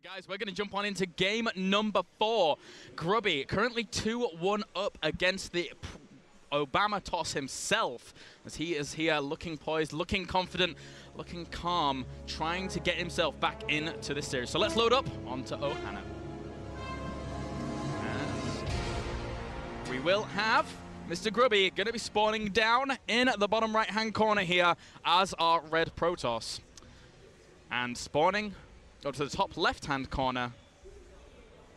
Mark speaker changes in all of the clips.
Speaker 1: Guys, we're going to jump on into game number 4. Grubby currently 2-1 up against the Obama toss himself, as he is here looking poised, looking confident, looking calm, trying to get himself back into this series. So let's load up onto Ohana. And we will have Mr. Grubby going to be spawning down in the bottom right-hand corner here as our red Protoss. And spawning go to the top left-hand corner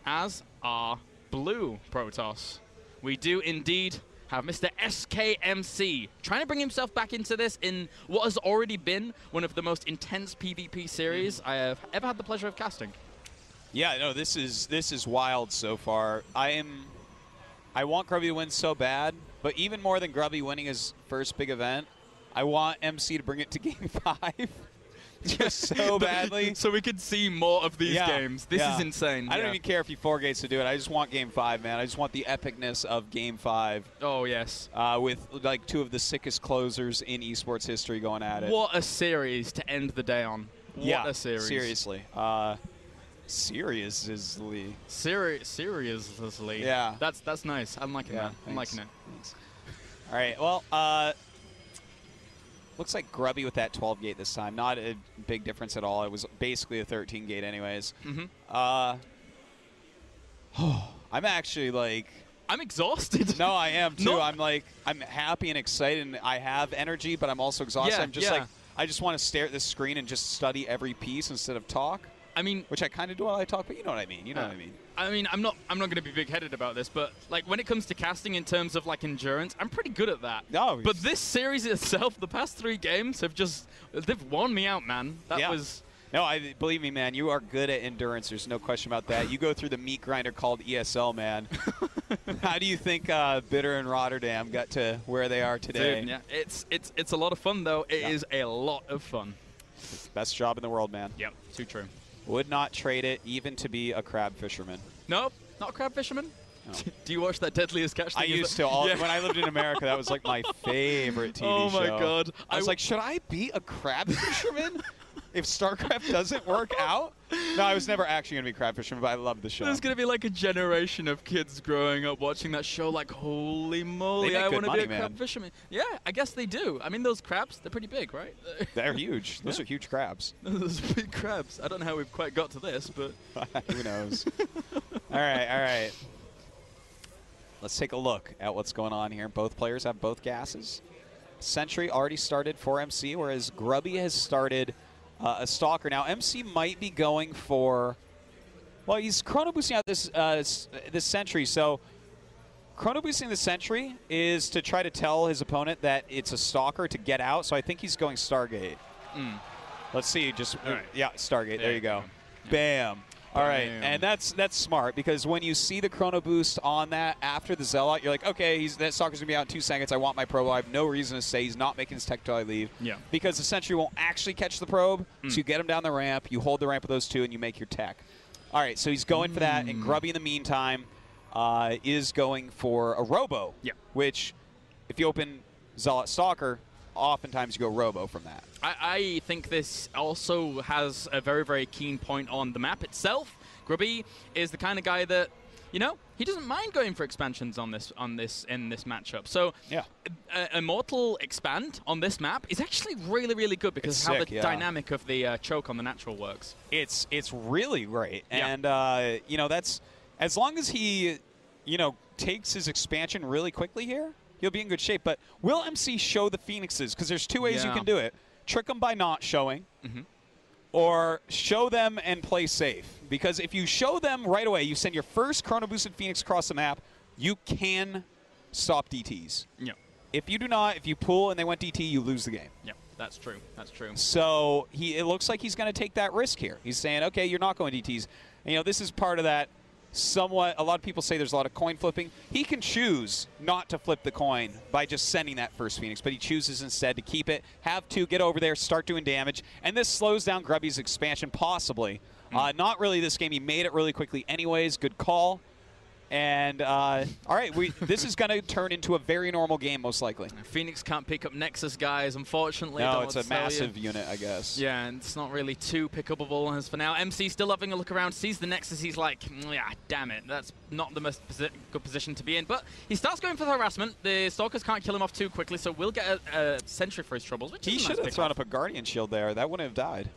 Speaker 1: as our blue Protoss. We do indeed have Mr. SKMC trying to bring himself back into this in what has already been one of the most intense PvP series I have ever had the pleasure of casting.
Speaker 2: Yeah, no, this is wild so far. I want Grubby to win so bad, but even more than Grubby winning his first big event, I want MC to bring it to Game 5. Just so badly.
Speaker 1: So we could see more of these games. This is insane.
Speaker 2: I don't even care if he 4-gates to do it. I just want Game 5, man. I just want the epicness of Game 5.
Speaker 1: Oh, yes.
Speaker 2: With like 2 of the sickest closers in esports history going at it.
Speaker 1: What a series to end the day on. What a series.
Speaker 2: Seriously. Seriously.
Speaker 1: Seriously.
Speaker 2: Yeah.
Speaker 1: That's nice. I'm liking that. I'm liking it.
Speaker 2: Thanks. All right. Well, looks like Grubby with that 12-gate this time. Not a big difference at all. It was basically a 13-gate anyways. I'm actually like...
Speaker 1: I'm exhausted.
Speaker 2: No, I am too.
Speaker 1: No.
Speaker 2: I'm happy and excited, and I have energy, but I'm also exhausted.
Speaker 1: Yeah,
Speaker 2: I'm just like, I just want to stare at this screen and just study every piece instead of talk.
Speaker 1: I mean,
Speaker 2: which I kind of do while I talk, but you know what I mean. You know what I mean.
Speaker 1: I mean, I'm not going to be big-headed about this, but like when it comes to casting in terms of like endurance, I'm pretty good at that.
Speaker 2: No,
Speaker 1: but this series itself, the past 3 games have they've worn me out, man. That was.
Speaker 2: No, believe me, man. You are good at endurance. There's no question about that. You go through the meat grinder called ESL, man. How do you think Bitter and Rotterdam got to where they are today?
Speaker 1: Dude, yeah, it's a lot of fun though. It is a lot of fun.
Speaker 2: Best job in the world, man.
Speaker 1: Yep, too true.
Speaker 2: Would not trade it even to be a crab fisherman.
Speaker 1: Nope, not a crab fisherman. No. Do you watch that Deadliest Catch thing?
Speaker 2: I used to. When I lived in America, that was like my favorite TV show.
Speaker 1: Oh my god.
Speaker 2: I was like, should I be a crab fisherman if StarCraft doesn't work out? No, I was never actually going to be a crab fisherman, but I love the show.
Speaker 1: There's going to be like a generation of kids growing up watching that show like, holy moly, I want to be a crab fisherman. Yeah, I guess they do. I mean, those crabs, they're pretty big, right?
Speaker 2: They're huge. Those are huge crabs.
Speaker 1: Those are big crabs. I don't know how we've quite got to this, but...
Speaker 2: Who knows? All right. Let's take a look at what's going on here. Both players have both gases. Sentry already started for MC, whereas Grubby has started a Stalker. Now, MC might be going for... Well, he's chrono boosting out this Sentry, so chrono boosting the Sentry is to try to tell his opponent that it's a Stalker to get out, so I think he's going Stargate. Let's see, yeah, Stargate, there you go. Bam. All right, and that's smart, because when you see the chrono boost on that after the Zealot, you're like, okay, that Stalker's going to be out in 2 seconds. I want my probe. I have no reason to say he's not making his tech till I leave.
Speaker 1: Yeah.
Speaker 2: Because the Sentry won't actually catch the probe, so you get him down the ramp, you hold the ramp with those 2, and you make your tech. All right, so he's going for that, and Grubby in the meantime is going for a Robo, which if you open Zealot Stalker, oftentimes you go Robo from that.
Speaker 1: I think this also has a very, very keen point on the map itself. Grubby is the kind of guy that, you know, he doesn't mind going for expansions in this matchup. So Immortal Expand on this map is actually really, really good because of how the dynamic of the choke on the natural works.
Speaker 2: It's really great. And, you know, that's as long as he, you know, takes his expansion really quickly here, he'll be in good shape. But will MC show the Phoenixes? Because there's 2 ways you can do it. Trick them by not showing, or show them and play safe. Because if you show them right away, you send your first chrono boosted Phoenix across the map, you can stop DTs.
Speaker 1: Yeah.
Speaker 2: If you do not, if you pull and they went DT, you lose the game.
Speaker 1: Yeah, that's true. That's true.
Speaker 2: So it looks like he's going to take that risk here. He's saying, okay, you're not going DTs. And, you know, this is part of that. Somewhat, a lot of people say there's a lot of coin flipping. He can choose not to flip the coin by just sending that first Phoenix, but he chooses instead to keep it, have 2, get over there, start doing damage, and this slows down Grubby's expansion possibly. Not really this game. He made it really quickly anyways. Good call. And, all right, this is going to turn into a very normal game, most likely.
Speaker 1: Phoenix can't pick up Nexus, guys, unfortunately.
Speaker 2: No, it's a massive unit, I guess.
Speaker 1: Yeah, and it's not really too pickupable as for now. MC still having a look around, sees the Nexus. He's like, yeah, damn it. That's not the most good position to be in. But he starts going for the harassment. The Stalkers can't kill him off too quickly, so we'll get a sentry for his troubles. Which
Speaker 2: he should have thrown up a Guardian Shield there. That wouldn't have died.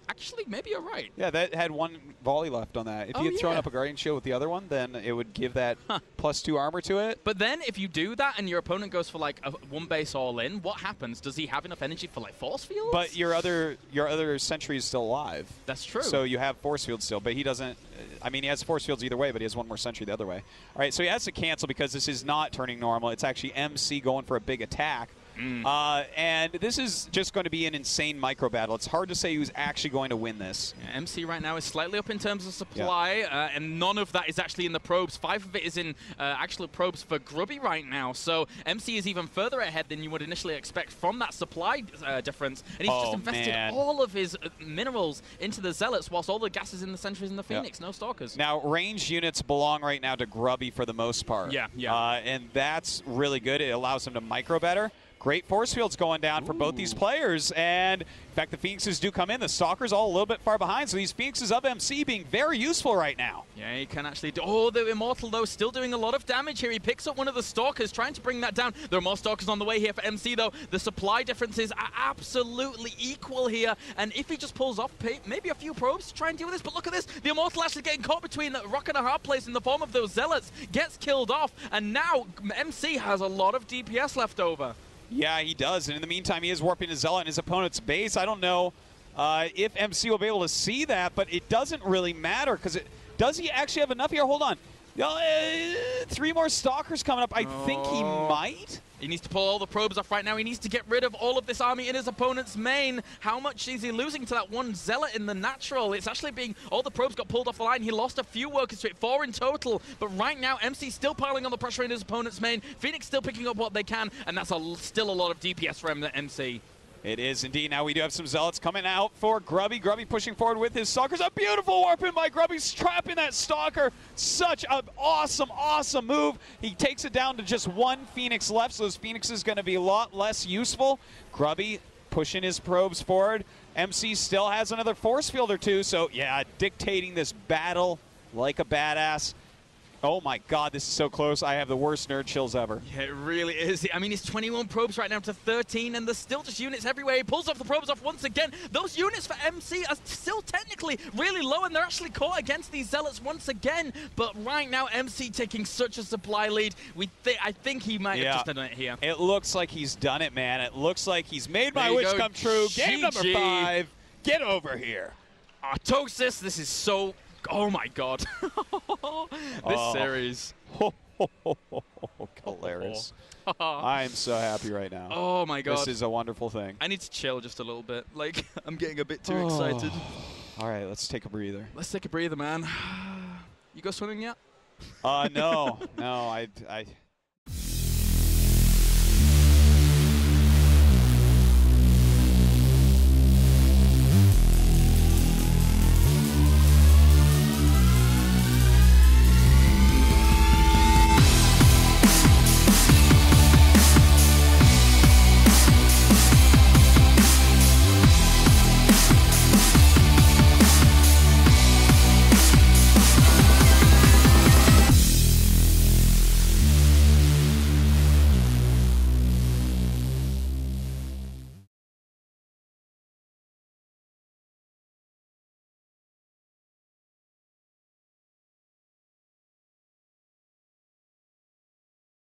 Speaker 1: Actually, maybe you're right.
Speaker 2: Yeah, that had one volley left on that. If you had thrown up a Guardian Shield with the other one, then it would give that +2 armor to it.
Speaker 1: But then if you do that and your opponent goes for like a one base all in, what happens? Does he have enough energy for like force fields?
Speaker 2: But your other sentry is still alive.
Speaker 1: That's true.
Speaker 2: So you have force fields still, but he doesn't. I mean, he has force fields either way, but he has one more sentry the other way. All right, so he has to cancel because this is not turning normal. It's actually MC going for a big attack. And this is just going to be an insane micro battle. It's hard to say who's actually going to win this.
Speaker 1: Yeah, MC right now is slightly up in terms of supply, and none of that is actually in the probes. 5 of it is in actual probes for Grubby right now. So MC is even further ahead than you would initially expect from that supply difference. And he's just invested all of his minerals into the Zealots, whilst all the gas is in the sentries and the Phoenix. No Stalkers.
Speaker 2: Now, ranged units belong right now to Grubby for the most part. And that's really good. It allows him to micro better. Great force fields going down for both these players, and in fact, the Phoenixes do come in. The Stalkers all a little bit far behind, so these Phoenixes of MC being very useful right now.
Speaker 1: Yeah, he can actually do. Oh, the Immortal, though, still doing a lot of damage here. He picks up one of the Stalkers, trying to bring that down. There are more Stalkers on the way here for MC, though. The supply differences are absolutely equal here, and if he just pulls off maybe a few probes to try and deal with this, but look at this. The Immortal actually getting caught between a rock and a hard place in the form of those Zealots, gets killed off, and now MC has a lot of DPS left over.
Speaker 2: Yeah, he does. And in the meantime, he is warping his Zealot in his opponent's base. I don't know if MC will be able to see that, but it doesn't really matter because does he actually have enough here? Hold on. 3 more Stalkers coming up. I think he might.
Speaker 1: He needs to pull all the probes off right now. He needs to get rid of all of this army in his opponent's main. How much is he losing to that one Zealot in the natural? It's actually being, all the probes got pulled off the line. He lost a few workers to it, 4 in total. But right now, MC still piling on the pressure in his opponent's main. Phoenix still picking up what they can, and that's still a lot of DPS for MC.
Speaker 2: It is indeed. Now we do have some Zealots coming out for Grubby. Grubby pushing forward with his Stalkers. A beautiful warp in by Grubby, trapping that Stalker. Such an awesome, awesome move. He takes it down to just 1 Phoenix left, so this Phoenix is going to be a lot less useful. Grubby pushing his probes forward. MC still has another force field or 2, so yeah, dictating this battle like a badass. Oh my god, this is so close. I have the worst nerd chills ever.
Speaker 1: Yeah, it really is. I mean, it's 21 probes right now to 13, and there's still just units everywhere. He pulls off the probes off once again. Those units for MC are still technically really low, and they're actually caught against these Zealots once again. But right now, MC taking such a supply lead. I think he might have just done it here.
Speaker 2: It looks like he's done it, man. It looks like he's made my wish come true. Game number 5. Get over here.
Speaker 1: Artosis, this is so... Oh my god. This series.
Speaker 2: Hilarious. I am so happy right now.
Speaker 1: Oh my god.
Speaker 2: This is a wonderful thing.
Speaker 1: I need to chill just a little bit. Like, I'm getting a bit too excited.
Speaker 2: All right, let's take a breather.
Speaker 1: Let's take a breather, man. You go swimming yet?
Speaker 2: No. No, I